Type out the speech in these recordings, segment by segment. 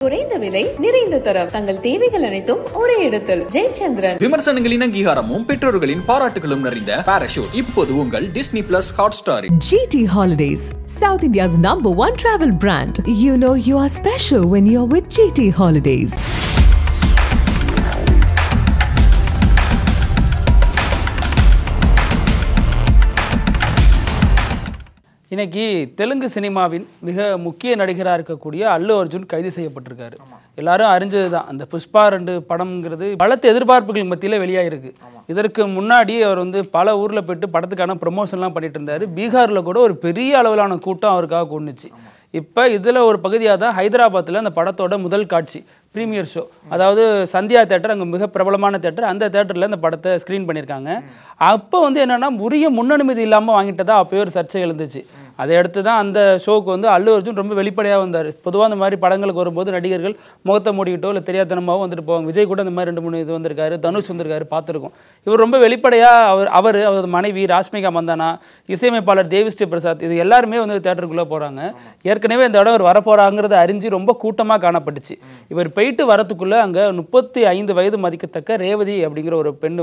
குறைந்த விலை நிறைந்த தரம் தங்கள் தேவைகள் அனைத்தும் ஒரே இடத்தில் ஜெயச்சந்திரன். விமர்சனங்களின் அங்கீகாரமும் பெற்றோர்களின் பாராட்டுகளும் நிறைந்த பாராஷூட் இப்போது உங்கள் Disney plus Hotstar. GT Holidays, South India's #1 travel brand. You know you are special when you're with GT Holidays. இன்னைக்கு தெலுங்கு சினிமாவின் மிக முக்கிய நடிகராக இருக்கக்கூடிய அல்லு அர்ஜுன் கைது செய்யப்பட்டிருக்காரு. எல்லாரும் அறிஞ்சது தான், அந்த புஷ்பா 2 படம்ங்கிறது பலத்த எதிர்பார்ப்புகள் மத்தியில் வெளியாகிருக்கு. இதற்கு முன்னாடி அவர் பல ஊரில் போயிட்டு படத்துக்கான ப்ரொமோஷன்லாம் பண்ணிட்டு இருந்தார். பீகாரில் கூட ஒரு பெரிய அளவிலான கூட்டம் அவருக்காக கொண்டுச்சு. இப்போ இதில் ஒரு பகுதியாக தான் ஹைதராபாத்தில் அந்த படத்தோட முதல் காட்சி ப்ரீமியர் ஷோ, அதாவது சந்தியா தேட்டர், அங்கே மிக பிரபலமான தேட்டர், அந்த தேட்டரில் இந்த படத்தை ஸ்க்ரீன் பண்ணியிருக்காங்க. அப்போ என்னென்னா உரிய முன்னனுமதி இல்லாமல் வாங்கிட்டதா அப்போயே ஒரு சர்ச்சை எழுந்துச்சு. அதை அடுத்து தான் அந்த ஷோவுக்கு அல்லு அர்ஜுன் ரொம்ப வெளிப்படையாக வந்தார். பொதுவாக இந்த மாதிரி படங்களுக்கு வரும்போது நடிகர்கள் முகத்தை மூடிக்கிட்டோ இல்லை தெரியாதனமாகவும் வந்துட்டு போவாங்க. விஜய் கூட இந்த மாதிரி 2-3 இது வந்திருக்காரு, தனுஷ் வந்திருக்காரு, பார்த்துருக்கோம். இவர் ரொம்ப வெளிப்படையாக அவர் மனைவி ராஷ்மிகா மந்தானா, இசையமைப்பாளர் தேவிஸ்ரீ பிரசாத், இது எல்லாருமே தேட்டருக்குள்ளே போகிறாங்க. ஏற்கனவே இந்த இடம் வரப்போகிறாங்கிறத அறிஞ்சு ரொம்ப கூட்டமாக காணப்பட்டுச்சு. இவர் போயிட்டு வரத்துக்குள்ளே அங்கே 35 வயது மதிக்கத்தக்க ரேவதி அப்படிங்கிற ஒரு பெண்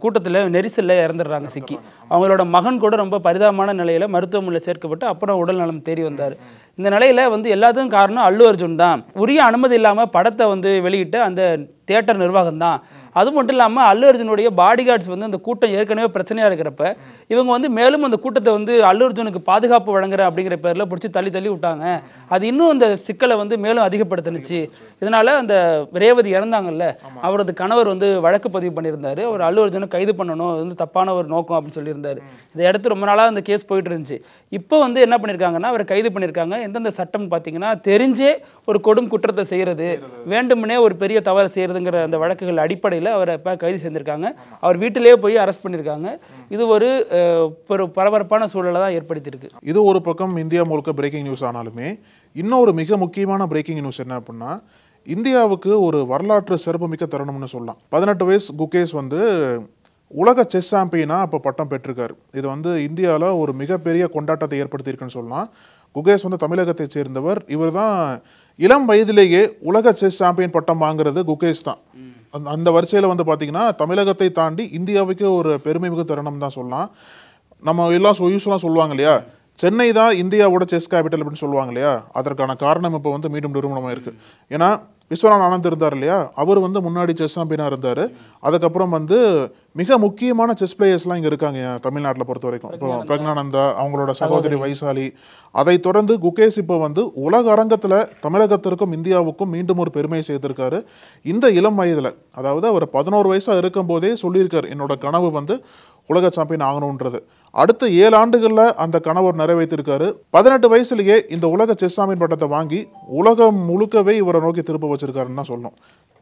கூட்டத்தில் நெரிசலில் இறந்துடுறாங்க, சிக்கி. அவங்களோட மகன் கூட ரொம்ப பரிதாபமான நிலையில் மருத்துவமனையில் சேர்க்கப்பட்டு அப்புறம் உடல் நலம் தேறி வந்தார். இந்த நிலையில் எல்லாத்துக்கும் காரணம் அல்லு அர்ஜுன் தான். உரிய அனுமதி இல்லாமல் படத்தை வெளியிட்டு அந்த தியேட்டர் நிர்வாகம் தான். அது மட்டும் இல்லாமல் அல்லு அர்ஜுனுடைய பாடி கார்ட்ஸ் அந்த கூட்டம் ஏற்கனவே பிரச்சனையாக இருக்கிறப்ப இவங்க மேலும் அந்த கூட்டத்தை அல்லு அர்ஜுனுக்கு பாதுகாப்பு வழங்குற அப்படிங்கிற பேரில் பிடிச்சி தள்ளி விட்டாங்க. அது இன்னும் அந்த சிக்கலை மேலும் அதிகப்படுத்தினுச்சு. இதனால அந்த ரேவதி இறந்தாங்கல்ல, அவரது கணவர் வழக்கு பதிவு பண்ணியிருந்தாரு. அவர் அல்லு அர்ஜுனை கைது பண்ணணும், தப்பான ஒரு நோக்கம் அப்படின்னு சொல்லியிருந்தாரு. இதை அடுத்து ரொம்ப நாளாக அந்த கேஸ் போயிட்டு இருந்துச்சு. இப்போ என்ன பண்ணியிருக்காங்கன்னா, அவரை கைது பண்ணியிருக்காங்க. எந்தெந்த சட்டம் பார்த்தீங்கன்னா, தெரிஞ்சே ஒரு கொடும் குற்றத்தை செய்யறது, வேண்டும்னே ஒரு பெரிய தவறு செய்யறதுங்கிற அந்த வழக்குகள் அடிப்படையில் அவரை இப்போ கைது செஞ்சிருக்காங்க. அவர் வீட்டிலேயே போய் அரெஸ்ட் பண்ணியிருக்காங்க. இது ஒரு பரபரப்பான சூழலை தான் ஏற்படுத்தியிருக்கு. இது ஒரு பக்கம் இந்தியா முழுக்க பிரேக்கிங் நியூஸ் ஆனாலுமே, இன்னொரு மிக முக்கியமான பிரேக்கிங் நியூஸ் என்ன அப்படின்னா, இந்தியாவுக்கு ஒரு வரலாற்று சிறப்புமிக்க தருணம்னு சொல்லலாம். 18 வயசு குகேஷ் உலக செஸ் சாம்பியனா அப்போ பட்டம் பெற்றிருக்காரு. இது இந்தியாவில் ஒரு மிகப்பெரிய கொண்டாட்டத்தை ஏற்படுத்தியிருக்குன்னு சொல்லலாம். குகேஷ் தமிழகத்தை சேர்ந்தவர். இவர் தான் இளம் வயதிலேயே உலக செஸ் சாம்பியன் பட்டம் வாங்குறது குகேஷ் தான். அந்த வரிசையில் பார்த்தீங்கன்னா தமிழகத்தை தாண்டி இந்தியாவுக்கு ஒரு பெருமைமிகு தருணம் தான் சொல்லலாம். நம்ம எல்லாம் யூஸ்வலாக சொல்லுவாங்க இல்லையா, சென்னை தான் இந்தியாவோட செஸ் கேபிட்டல் அப்படின்னு சொல்லுவாங்க இல்லையா, அதற்கான காரணம் இப்போ மீண்டும் நிறுவனமாக இருக்குது. ஏன்னா விஸ்வநாத் ஆனந்த் இருந்தார் இல்லையா, அவர் முன்னாடி செஸ் சாம்பியனாக இருந்தார். அதுக்கப்புறம் மிக முக்கியமான செஸ் பிளேயர்ஸ்லாம் இங்கே இருக்காங்க தமிழ்நாட்டில் பொறுத்த வரைக்கும். இப்போ பிரக்னானந்தா, அவங்களோட சகோதரி வைசாலி. அதை தொடர்ந்து குகேஷ் இப்போ உலக அரங்கத்தில் தமிழகத்திற்கும் இந்தியாவுக்கும் மீண்டும் ஒரு பெருமையை சேர்த்திருக்காரு. இந்த இளம் வயதில், அதாவது அவர் 11 வயசாக இருக்கும் போதே சொல்லியிருக்காரு, என்னோட கனவு உலக சாம்பியன் ஆகணுன்றது. அடுத்த 7 ஆண்டுகளில் அந்த கனவர் நிறைவேற்றிருக்காரு. 18 வயசுலேயே இந்த உலக செஸ் சாம்பியன் பட்டத்தை வாங்கி உலகம் முழுக்கவே இவரை நோக்கி திரும்ப வச்சிருக்காருன்னு தான் சொல்லணும்.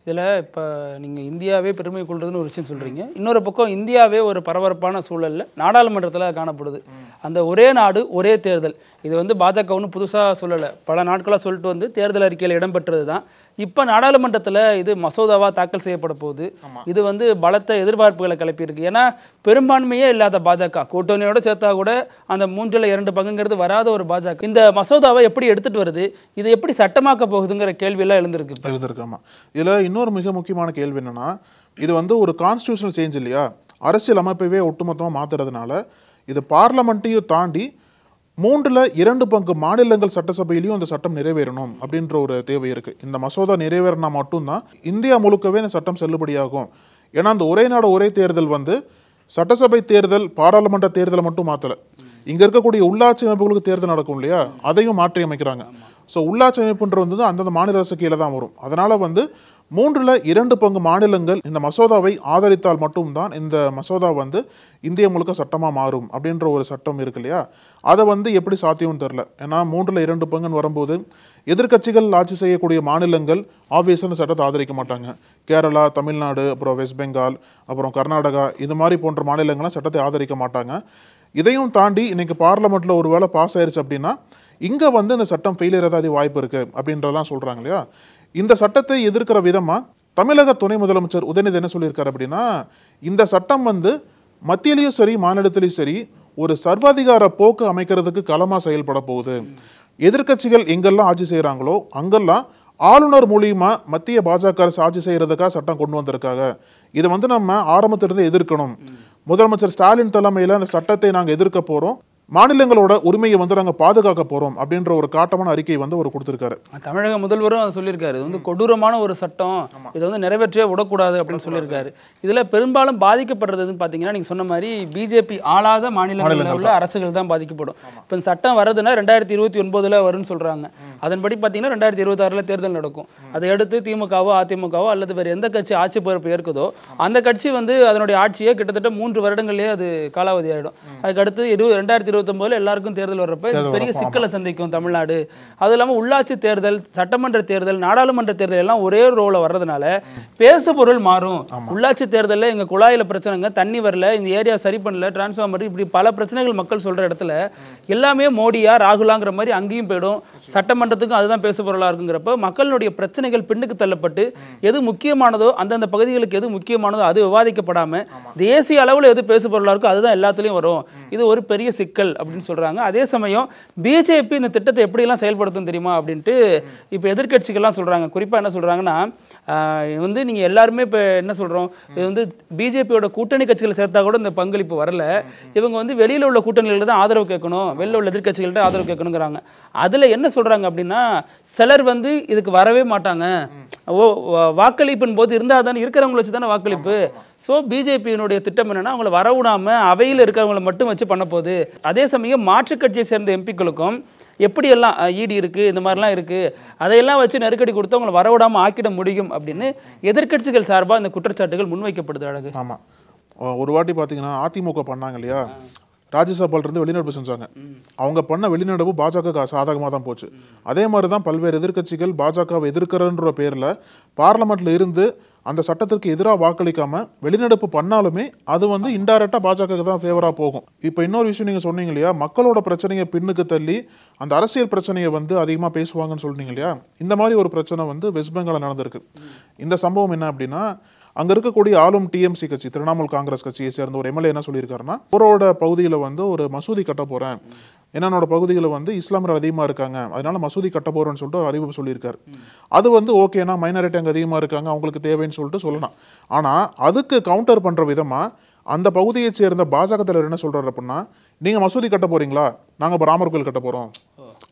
இதில் இப்போ நீங்கள் இந்தியாவே பெருமை கொள்றதுன்னு ஒரு விஷயம் சொல்கிறீங்க. இன்னொரு பக்கம் இந்தியாவே ஒரு பரபரப்பான சூழலில் நாடாளுமன்றத்தில் காணப்படுது. அந்த ஒரே நாடு ஒரே தேர்தல், இது பாஜக ஒன்றும் புதுசாக சொல்லலை, பல நாட்களாக சொல்லிட்டு தேர்தல் அறிக்கையில் இடம்பெற்றது தான். இப்போ நாடாளுமன்றத்தில் இது மசோதாவாக தாக்கல் செய்யப்பட போகுது. இது பலத்த எதிர்பார்ப்புகளை கிளப்பியிருக்கு. ஏன்னா பெரும்பான்மையே இல்லாத பாஜக, கூட்டணியோடு சேர்த்தா கூட அந்த 3/2 பங்குங்கிறது வராத ஒரு பாஜக இந்த மசோதாவை எப்படி எடுத்துகிட்டு வருது, இதை எப்படி சட்டமாக்க போகுதுங்கிற கேள்வியெல்லாம் எழுந்திருக்காமா. இதில் இன்னொரு மிக முக்கியமான கேள்வி என்னன்னா, இது ஒரு கான்ஸ்டியூஷனல் சேஞ்ச் இல்லையா, அரசியல் அமைப்பையே ஒட்டுமொத்தமாக மாற்றுறதுனால இது பார்லமெண்ட்டையும் தாண்டி 3/2 பங்கு மாநிலங்கள் சட்டசபையிலையும் இந்த சட்டம் நிறைவேறணும் அப்படின்ற ஒரு தேவை இருக்கு. இந்த மசோதா நிறைவேறினா மட்டும்தான் இந்தியா முழுக்கவே இந்த சட்டம் செல்லுபடியாகும். ஏன்னா அந்த ஒரே நாடு ஒரே தேர்தல் சட்டசபை தேர்தல், பாராளுமன்ற தேர்தலை மட்டும் மாற்றலை, இங்க இருக்கக்கூடிய உள்ளாட்சி அமைப்புகளுக்கு தேர்தல் நடக்கும் இல்லையா, அதையும் மாற்றி அமைக்கிறாங்க. ஸோ உள்ளாட்சி அமைப்புன்றது அந்தந்த மாநில அரசு கீழே தான் வரும். அதனால 3/2 பங்கு மாநிலங்கள் இந்த மசோதாவை ஆதரித்தால் மட்டும்தான் இந்த மசோதா இந்தியா முழுக்க சட்டமாக மாறும் அப்படின்ற ஒரு சட்டம் இருக்கு இல்லையா, அதை எப்படி சாத்தியம்னு தெரில. ஏன்னா 3/2 பங்குன்னு வரும்போது எதிர்கட்சிகள் ஆட்சி செய்யக்கூடிய மாநிலங்கள் ஆப்வியஸாக இந்த சட்டத்தை ஆதரிக்க மாட்டாங்க. கேரளா, தமிழ்நாடு, அப்புறம் வெஸ்ட் பெங்கால், அப்புறம் கர்நாடகா, இது மாதிரி போன்ற மாநிலங்கள்லாம் சட்டத்தை ஆதரிக்க மாட்டாங்க. இதையும் தாண்டி இன்னைக்கு பார்லமெண்ட்ல ஒரு வேளை பாஸ் ஆயிடுச்சு அப்படின்னா இங்கே இந்த சட்டம் ஃபெயிலியர் ஏதாவது வாய்ப்பு இருக்கு அப்படின்றலாம் சொல்றாங்க இல்லையா. இந்த சட்டத்தை எதிர்க்கிற விதமா தமிழக துணை முதலமைச்சர் உதயநிதி என்ன சொல்லியிருக்காரு அப்படின்னா, இந்த சட்டம் மத்தியிலையும் சரி மாநிலத்திலையும் சரி ஒரு சர்வாதிகார போக்கு அமைக்கிறதுக்கு களமா செயல்பட போகுது. எதிர்கட்சிகள் எங்கெல்லாம் ஆட்சி செய்யறாங்களோ அங்கெல்லாம் ஆளுநர் மூலியமா மத்திய பாஜக அரசு ஆட்சி செய்யறதுக்காக சட்டம் கொண்டு வந்திருக்காங்க. இதை வந்து நம்ம ஆரம்பத்திலிருந்து எதிர்க்கணும். முதலமைச்சர் ஸ்டாலின் தலைமையில அந்த சட்டத்தை நாங்க எதிர்க்க போறோம், மாநிலங்களோட உரிமையை வந்து நாங்க பாதுகாக்க போறோம் அப்படின்ற ஒரு காட்டமான அறிக்கை வந்து அவர் கொடுத்திருக்காரு. தமிழக முதல்வரும் அதை சொல்லியிருக்காரு. இது வந்து கொடூரமான ஒரு சட்டம், இதை வந்து நிறைவேற்றவே விடக்கூடாது அப்படின்னு சொல்லியிருக்காரு. இதுல பெரும்பாலும் பாதிக்கப்படுறது பாத்தீங்கன்னா நீங்க சொன்ன மாதிரி பிஜேபி ஆளாத மாநிலங்களில் உள்ள அரசுகள் தான் பாதிக்கப்படும். இப்போ இந்த சட்டம் வருதுன்னா 2029 வரும்னு சொல்றாங்க. அதன்படி பாத்தீங்கன்னா 2026 தேர்தல் நடக்கும். அதை அடுத்து திமுகவோ அதிமுகவோ அல்லது வேறு எந்த கட்சி ஆட்சி பொறுப்பு ஏற்குதோ அந்த கட்சி வந்து அதனுடைய ஆட்சியை கிட்டத்தட்ட 3 வருடங்களே அது காலாவதி ஆயிடும். அதுக்கு அடுத்து 2029 எல்லாருக்கும் தேர்தல் வர்றப்ப பெரிய சிக்கலை சந்திக்கும் தமிழ்நாடு. அது இல்லாம உள்ளாட்சி தேர்தல், சட்டமன்ற தேர்தல், நாடாளுமன்ற தேர்தல் எல்லாம் ஒரே ரோல வர்றதுனால பேசு பொருள் மாறும். உள்ளாட்சி தேர்தலில் எங்க குழாயில பிரச்சனைங்க, தண்ணி வரல, இந்த ஏரியா சரி பண்ணல, டிரான்ஸ்ஃபார்மர், இப்படி பல பிரச்சனைகள் மக்கள் சொல்ற இடத்துல எல்லாமே மோடியா ராகுலாங்கிற மாதிரி அங்கேயும் போயிடும். சட்டமன்றத்துக்கும் அதுதான் பேசு பொருளா இருக்குங்கிறப்ப மக்களுடைய பிரச்சனைகள் பின்னுக்கு தள்ளப்பட்டு எது முக்கியமானதோ அந்தந்த பகுதிகளுக்கு எது முக்கியமானதோ அது விவாதிக்கப்படாம தேசிய அளவில் எது பேசு பொருளா இருக்கோ அதுதான் எல்லாத்துலயும் வரும். இது ஒரு பெரிய சிக்கல் அப்படின்னு சொல்றாங்க. அதே சமயம் பிஜேபி இந்த திட்டத்தை எப்படி எல்லாம் செயல்படுத்தும் தெரியுமா அப்படின்ட்டு இப்ப எதிர்க்கட்சிகள்லாம் சொல்றாங்க. குறிப்பா என்ன சொல்றாங்கன்னா, வந்து நீங்க எல்லாருமே இப்ப என்ன சொல்றோம், இது வந்து பிஜேபியோட கூட்டணி கட்சிகளை சேர்த்தா கூட இந்த பங்களிப்பு வரல, இவங்க வந்து வெளியில உள்ள கூட்டணிகளுக்கு தான் ஆதரவு கேட்கணும், வெளியில உள்ள எதிர்க்கட்சிகள்ட்ட ஆதரவு கேட்கணுங்கிறாங்க. அதுல என்ன சொல்றாங்க அப்படின்னா, சிலர் வந்து இதுக்கு வரவே மாட்டாங்க, வாக்களிப்பின் போது இருந்தா தானே, இருக்கிறவங்களை வச்சு தானே வாக்களிப்பு. ஸோ பிஜேபியினுடைய திட்டம் என்னன்னா அவங்களை வரவிடாம அவையில் இருக்கிறவங்களை மட்டும் வச்சு பண்ண போகுது. அதே சமயம் மாற்றுக் கட்சியை சேர்ந்த எம்பிக்களுக்கும் எப்படியெல்லாம் இடி இருக்கு, இந்த மாதிரிலாம் இருக்கு, அதையெல்லாம் வச்சு நெருக்கடி கொடுத்து அவங்களை வரவிடாம ஆக்கிட முடியும் அப்படின்னு எதிர்க்கட்சிகள் சார்பாக இந்த குற்றச்சாட்டுகள் முன்வைக்கப்படுது. அழகு. ஆமா, ஒரு வாட்டி பாத்தீங்கன்னா அதிமுக பண்ணாங்க இல்லையா, ராஜ்யசபால இருந்து வெளிநடப்பு செஞ்சாங்க. அவங்க பண்ண வெளிநடப்பு பாஜக சாதகமாக தான் போச்சு. அதே மாதிரி தான் பல்வேறு எதிர்க்கட்சிகள் பாஜகவை எதிர்க்கிறன்ற பேர்ல பார்லமெண்ட்ல இருந்து அந்த சட்டத்திற்கு எதிராக வாக்களிக்காம வெளிநடப்பு பண்ணாலுமே அது வந்து இன்டைரக்டா பாஜக தான் ஃபேவரா போகும். இப்போ இன்னொரு விஷயம் நீங்க சொன்னீங்க இல்லையா, மக்களோட பிரச்சனையை பின்னுக்கு தள்ளி அந்த அரசியல் பிரச்சனையை வந்து அதிகமா பேசுவாங்கன்னு சொல்றீங்க இல்லையா, இந்த மாதிரி ஒரு பிரச்சனை வந்து வெஸ்ட் பெங்கால்ல நடந்திருக்கு. இந்த சம்பவம் என்ன அப்படின்னா, அங்க இருக்கக்கூடிய ஆளும் டிஎம்சி கட்சி, திரிணாமுல் காங்கிரஸ் கட்சியை சேர்ந்த ஒரு எம்எல்ஏ என்ன சொல்லியிருக்காருன்னா, அவரோட பகுதியில வந்து ஒரு மசூதி கட்ட போறேன், என்னோட பகுதியில் வந்து இஸ்லாமியர்கள் அதிகமாக இருக்காங்க, அதனால மசூதி கட்ட போறேன்னு சொல்லிட்டு ஒரு அறிவிப்பு சொல்லியிருக்காரு. அது வந்து ஓகேனா மைனாரிட்டி அங்கே அதிகமாக இருக்காங்க, அவங்களுக்கு தேவைன்னு சொல்லிட்டு சொல்லலாம். ஆனால் அதுக்கு கவுண்டர் பண்ற விதமா அந்த பகுதியை சேர்ந்த பாஜக தலைவர் என்ன சொல்றாரு அப்படின்னா, நீங்க மசூதி கட்ட போறீங்களா, நாங்க ராமர் கோயில் கட்ட போறோம்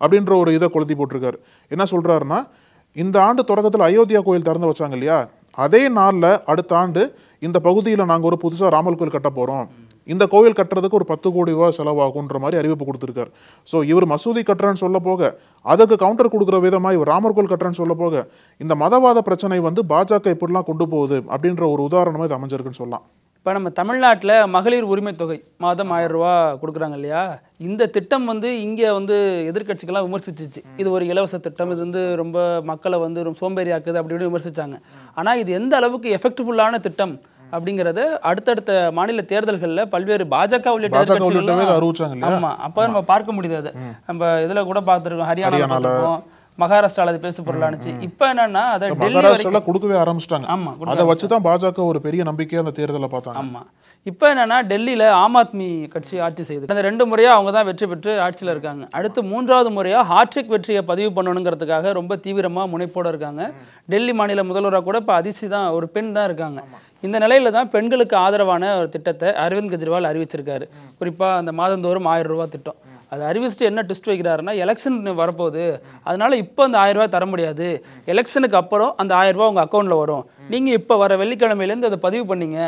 அப்படின்ற ஒரு இதை கொளுத்தி போட்டிருக்காரு. என்ன சொல்றாருன்னா, இந்த ஆண்டு தொடக்கத்தில் அயோத்தியா கோயில் திறந்து வச்சாங்க இல்லையா, அதே நாளில் அடுத்த ஆண்டு இந்த பகுதியில் நாங்கள் ஒரு புதுசாக ராமர் கோயில் கட்ட போறோம், இந்த கோவில் கட்டுறதுக்கு ஒரு 10 கோடி ரூபாய் செலவாகுன்ற மாதிரி அறிவிப்பு கொடுத்திருக்காரு. ஸோ இவர் மசூதி கட்டுறேன்னு சொல்ல போக அதுக்கு கவுண்டர் கொடுக்குற விதமா இவர் ராமர் கோயில் கட்டுறேன்னு சொல்ல போக இந்த மதவாத பிரச்சனை வந்து பாஜக இப்படிலாம் கொண்டு போகுது அப்படின்ற ஒரு உதாரணமா இது அமைஞ்சிருக்குன்னு சொல்லலாம். இப்போ நம்ம தமிழ்நாட்டில் மகளிர் உரிமை தொகை மாதம் 1000 ரூபா கொடுக்குறாங்க இல்லையா, இந்த திட்டம் வந்து இங்கே வந்து எதிர்க்கட்சிகள்லாம் விமர்சிச்சிச்சு. இது ஒரு இலவச திட்டம், இது வந்து ரொம்ப மக்களை வந்து ரொம்ப சோம்பேறி ஆக்குது அப்படி இப்படி விமர்சிச்சாங்க. ஆனால் இது எந்த அளவுக்கு எஃபெக்டிவ்ஃபுல்லான திட்டம் அப்படிங்கறது அடுத்தடுத்த மாநில தேர்தல்களில் பல்வேறு பாஜக உள்ளிட்ட ஆமா அப்ப நம்ம பார்க்க முடியாது. நம்ம இதுல கூட பார்த்துருக்கோம், ஹரியானா பார்த்துருக்கோம், மகாராஷ்டிரால அது பேசு பொருளானுச்சு. இப்ப என்னன்னா அதை டெல்லி வரைக்கும் கொடுக்கவே ஆரம்பிச்சிட்டாங்க. ஆமா, அதை வச்சுதான் பாஜக ஒரு பெரிய நம்பிக்கையா அந்த தேர்தலை பார்த்தாங்க. ஆமா, இப்ப என்னன்னா டெல்லியில ஆம் ஆத்மி கட்சி ஆட்சி செய்யுது. அந்த 2 முறையா அவங்க தான் வெற்றி பெற்று ஆட்சியில் இருக்காங்க. அடுத்து 3வது முறையா ஹாட்ரிக் வெற்றியை பதிவு பண்ணணுங்கிறதுக்காக ரொம்ப தீவிரமா முனைப்போட இருக்காங்க. டெல்லி மாநில முதல்வராக கூட இப்ப அதிர்ச்சி தான், ஒரு பெண் தான் இருக்காங்க. இந்த நிலையில தான் பெண்களுக்கு ஆதரவான ஒரு திட்டத்தை அரவிந்த் கெஜ்ரிவால் அறிவிச்சிருக்காரு. குறிப்பா அந்த மாதந்தோறும் 1000 ரூபாய் திட்டம். அது அறிவிச்சுட்டு என்ன ட்விஸ்ட் வைக்கிறாருன்னா, எலெக்ஷன் வரப்போகுது, அதனால இப்போ அந்த 1000 ரூபாய் தர முடியாது, எலெக்ஷனுக்கு அப்புறம் அந்த 1000 ரூபாய் உங்கள் அக்கௌண்ட்டில் வரும், நீங்கள் இப்போ வர வெள்ளிக்கிழமையிலேருந்து அதை பதிவு பண்ணீங்க,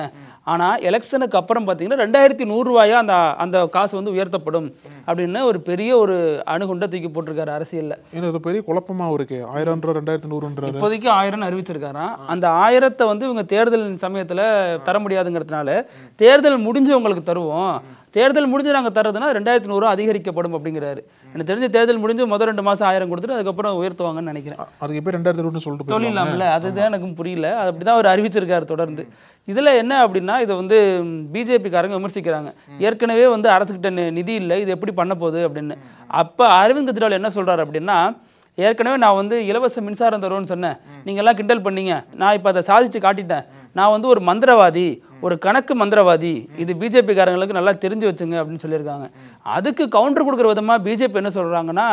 ஆனால் எலெக்ஷனுக்கு அப்புறம் பார்த்தீங்கன்னா 2100 ரூபாயா அந்த அந்த காசு வந்து உயர்த்தப்படும் அப்படின்னு ஒரு பெரிய ஒரு அணுகுண்டை தூக்கி போட்டிருக்காரு அரசியலில். இது பெரிய குழப்பமாக இருக்கு. 1000 2100 இப்போதைக்கு 1000 அறிவிச்சிருக்காராம். அந்த 1000 வந்து இவங்க தேர்தல் சமயத்தில் தர முடியாதுங்கிறதுனால தேர்தல் முடிஞ்சு உங்களுக்கு தருவோம், தேர்தல் முடிஞ்சு நாங்கள் தர்றதுனா 2100 அதிகரிக்கப்படும் அப்படிங்கிறாரு. எனக்கு தெரிஞ்ச தேர்தல் முடிஞ்சு முதல் 2 மாதம் 1000 கொடுத்துட்டு அதுக்கப்புறம் உயர்த்துவாங்கன்னு நினைக்கிறேன். அதுக்கு பேர் 2200 சொல்லிட்டு சொல்லிடலாம்ல, அதுதான் எனக்கு புரியல. அது அப்படிதான் அவர் அறிவிச்சிருக்காரு தொடர்ந்து. இதுல என்ன அப்படின்னா, இதை வந்து பிஜேபிக்காரங்க விமர்சிக்கிறாங்க. ஏற்கனவே வந்து அரசுகிட்ட நிதி இல்லை, இது எப்படி பண்ண போகுது அப்படின்னு. அப்ப அரவிந்த் கெஜ்ரிவால் என்ன சொல்றாரு அப்படின்னா, ஏற்கனவே நான் வந்து இலவச மின்சாரம் தருவோம்னு சொன்னேன், நீங்க எல்லாம் கிண்டல் பண்ணீங்க, நான் இப்ப அதை சாதிச்சு காட்டிட்டேன், நான் வந்து ஒரு மந்திரவாதி, ஒரு கணக்கு மந்திரவாதி, இது பிஜேபி காரங்களுக்கு நல்லா தெரிஞ்சு வச்சுங்க அப்படின்னு சொல்லியிருக்காங்க. அதுக்கு கவுண்டர் கொடுக்குற விதமாக பிஜேபி என்ன சொல்கிறாங்கன்னா,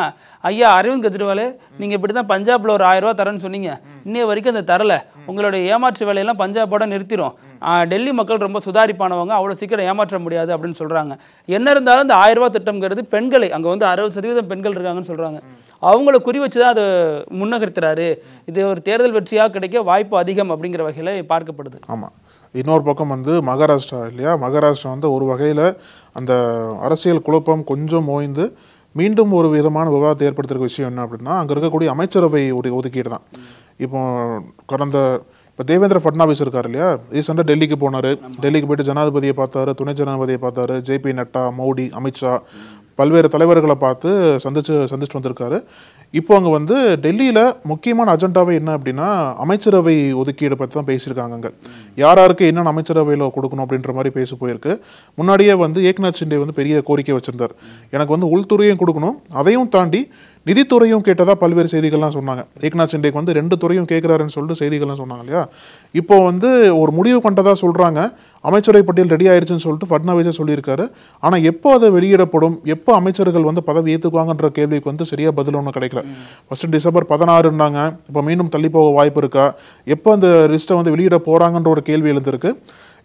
ஐயா அரவிந்த் கெஜ்ரிவாலே, நீங்கள் இப்படி தான் பஞ்சாபில் ஒரு 1000 ரூபா தரேன்னு சொன்னீங்க, இன்னைய வரைக்கும் அந்த தரல, உங்களுடைய ஏமாற்று வேலையெல்லாம் பஞ்சாபோட நிறுத்திடும், டெல்லி மக்கள் ரொம்ப சுதாரிப்பானவங்க, அவ்வளோ சீக்கிரம் ஏமாற்ற முடியாது அப்படின்னு சொல்கிறாங்க. என்ன இருந்தாலும் இந்த 1000 ரூபா திட்டம்ங்கிறது பெண்களை, அங்கே வந்து 60% பெண்கள் இருக்காங்கன்னு சொல்கிறாங்க, அவங்கள குறி வச்சு தான் அதை முன்னகர்த்துறாரு. இது ஒரு தேர்தல் வெற்றியாக கிடைக்க வாய்ப்பு அதிகம் அப்படிங்கிற வகையில் பார்க்கப்படுது. ஆமாம். இன்னொரு பக்கம் வந்து மகாராஷ்டிரா இல்லையா, மகாராஷ்டிரா வந்து ஒரு வகையில் அந்த அரசியல் குழப்பம் கொஞ்சம் ஓய்ந்து மீண்டும் ஒரு விதமான விவாதத்தை ஏற்படுத்துகிற விஷயம் என்ன அப்படின்னா, அங்கே இருக்கக்கூடிய அமைச்சரவை ஒதுக்கீடு தான். இப்போ தேவேந்திர ஃபட்னாவிஸ் இருக்கார் இல்லையா, ரீசெண்டாக டெல்லிக்கு போனார். டெல்லிக்கு போயிட்டு ஜனாதிபதியை பார்த்தாரு, துணை ஜனாதிபதியை பார்த்தாரு, JP நட்டா, மோடி, அமித்ஷா, பல்வேறு தலைவர்களை பார்த்து சந்திச்சுட்டு வந்திருக்காரு. இப்போ அங்கே வந்து டெல்லியில் முக்கியமான அஜெண்டாவே என்ன அப்படின்னா அமைச்சரவை ஒதுக்கீடு பற்றி தான் பேசியிருக்காங்க. அங்கே யாருக்கு என்னென்ன அமைச்சரவையில் கொடுக்கணும் அப்படின்ற மாதிரி பேசி போயிருக்கு. முன்னாடியே வந்து ஏக்நாத் ஷிண்டே வந்து பெரிய கோரிக்கை வச்சிருந்தார், எனக்கு வந்து உள்துறையும் கொடுக்கணும், அதையும் தாண்டி நிதித்துறையும் கேட்டதா பல்வேறு செய்திகள்லாம் சொன்னாங்க. ஏக்நாத் ஷிண்டேக்கு வந்து 2 துறையும் கேட்குறாருன்னு சொல்லிட்டு செய்திகள்லாம் சொன்னாங்க இல்லையா. இப்போ வந்து ஒரு முடிவு கொண்டதா சொல்கிறாங்க, அமைச்சரவை பட்டியல் ரெடி ஆயிடுச்சுன்னு சொல்லிட்டு ஃபட்னாவிஸே சொல்லியிருக்காரு. ஆனால் எப்போ அதை வெளியிடப்படும், எப்போ அமைச்சர்கள் வந்து பதவி ஏற்றுக்குவாங்கன்ற கேள்விக்கு வந்து சரியாக பதில் ஒன்றும் கிடைக்கல. ஃபர்ஸ்ட் டிசம்பர் 16ன்னாங்க, இப்போ மீண்டும் தள்ளி போக வாய்ப்பு இருக்கா, எப்போ அந்த லிஸ்ட்டை வந்து வெளியிட போகிறாங்கன்ற ஒரு கேள்வி எழுந்திருக்கு.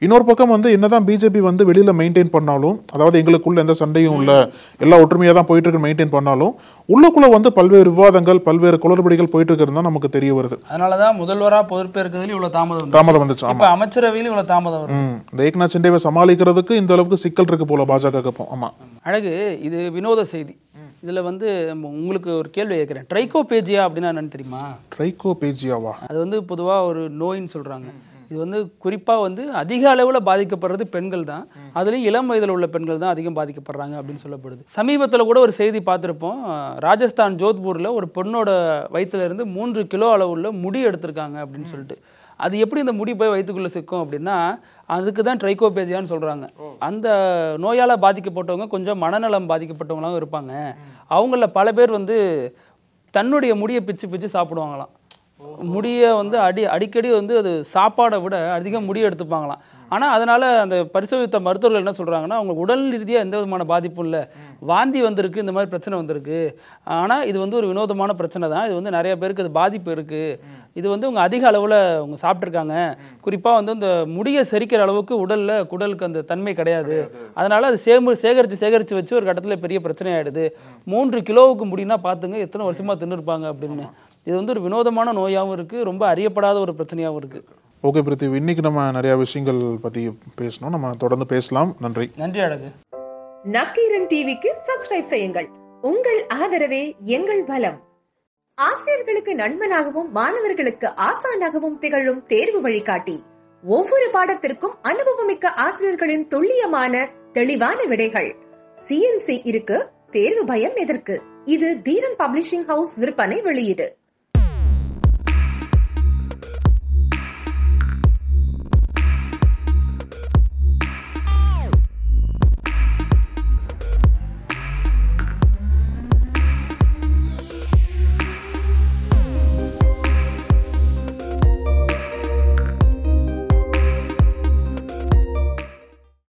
இன்னொரு பக்கம் வந்து என்னதான் பிஜேபி வந்து வெளியில் மெயின்டைன் பண்ணாலும், அதாவது எங்களுக்குள்ள எந்த சண்டையும் இல்லை, எல்லா ஒற்றுமையாக தான் போயிட்டு இருக்கு மெயின்டைன் பண்ணாலும், உள்ளுக்குள்ள வந்து பல்வேறு விவாதங்கள், பல்வேறு குளறுபடிகள் போயிட்டு இருக்கிறது தான் நமக்கு தெரிய வருது. அதனாலதான் முதல்வராக பொறுப்பேற்கிறதுல இவ்வளவு தாமதம் வந்துச்சு. இப்போ அமைச்சரவையில் இவ்வளவு தாமதம் வருது. இந்த ஏக்நாத் ஷிண்டேவை சமாளிக்கிறதுக்கு இந்த அளவுக்கு சிக்கல் இருக்கு போல பாஜக. ஆமா, அழகு. இது வினோத செய்தி. இதுல வந்து உங்களுக்கு ஒரு கேள்வி கேட்கிறேன். ட்ரைகோபேஜியா அப்படின்னா என்னன்னு தெரியுமா? ட்ரைகோபேஜியாவா? அது வந்து பொதுவா ஒரு நோயின்னு சொல்றாங்க. இது வந்து குறிப்பாக வந்து அதிக அளவில் பாதிக்கப்படுறது பெண்கள் தான், அதுலேயும் இளம் வயதில் உள்ள பெண்கள் தான் அதிகம் பாதிக்கப்படுறாங்க அப்படின்னு சொல்லப்படுது. சமீபத்தில் கூட ஒரு செய்தி பார்த்துருப்போம், ராஜஸ்தான் ஜோத்பூரில் ஒரு பொண்ணோட வயிற்றுல இருந்து 3 கிலோ அளவுள்ள முடி எடுத்திருக்காங்க அப்படின்னு சொல்லிட்டு. அது எப்படி இந்த முடி போய் வயிற்றுக்குள்ளே சிக்கும் அப்படின்னா, அதுக்கு தான் ட்ரைகோபேஜியான்னு சொல்கிறாங்க. அந்த நோயால் பாதிக்கப்பட்டவங்க கொஞ்சம் மனநலம் பாதிக்கப்பட்டவங்களாகவும் இருப்பாங்க. அவங்கள பல பேர் வந்து தன்னுடைய முடியை பிச்சு சாப்பிடுவாங்களாம். முடியை வந்து அடிக்கடி வந்து அது சாப்பாடை விட அதிகம் முடியை எடுத்துப்பாங்களாம். ஆனால் அதனால் அந்த பரிசோதித்த மருத்துவர்கள் என்ன சொல்கிறாங்கன்னா, அவங்க உடல் ரீதியாக எந்த விதமான பாதிப்பும் இல்லை, வாந்தி வந்திருக்கு, இந்த மாதிரி பிரச்சனை வந்திருக்கு, ஆனால் இது வந்து ஒரு வினோதமான பிரச்சனை தான், இது வந்து நிறைய பேருக்கு அது பாதிப்பு இருக்குது, இது வந்து அவங்க அதிக அளவில் அவங்க சாப்பிட்ருக்காங்க, குறிப்பாக வந்து இந்த முடியை செரிக்கிற அளவுக்கு குடலுக்கு அந்த தன்மை கிடையாது, அதனால் அது சேகரித்து வச்சு ஒரு கட்டத்தில் பெரிய பிரச்சனை ஆகிடுது. 3 கிலோவுக்கு முடினா பார்த்துங்க எத்தனை வருஷமாக தின்னுருப்பாங்க அப்படின்னு. இது வந்து ஒரு வினோதமான நோயாகவும் இருக்குது, ரொம்ப அறியப்படாத ஒரு பிரச்சனையாகவும் இருக்குது. ஓகே பிரித்திவ், இன்னைக்கு நம்ம நிறைய விஷயங்கள் பற்றி பேசணும், நம்ம தொடர்ந்து பேசலாம். நன்றி. நன்றி அழகு. நக்கீரன் டிவிக்கு சப்ஸ்கிரைப் செய்யுங்கள். உங்கள் ஆதரவே எங்கள் பலம். ஆசிரியர்களுக்கு நண்பனாகவும் மாணவர்களுக்கு ஆசானாகவும் திகழும் தேர்வு வழிகாட்டி. ஒவ்வொரு பாடத்திற்கும் அனுபவமிக்க ஆசிரியர்களின் துல்லியமான தெளிவான விடைகள். CNC இருக்கு, தேர்வு பயம் எதற்கு? இது தீரன் பப்ளிஷிங் ஹவுஸ் விற்பனை வெளியீடு.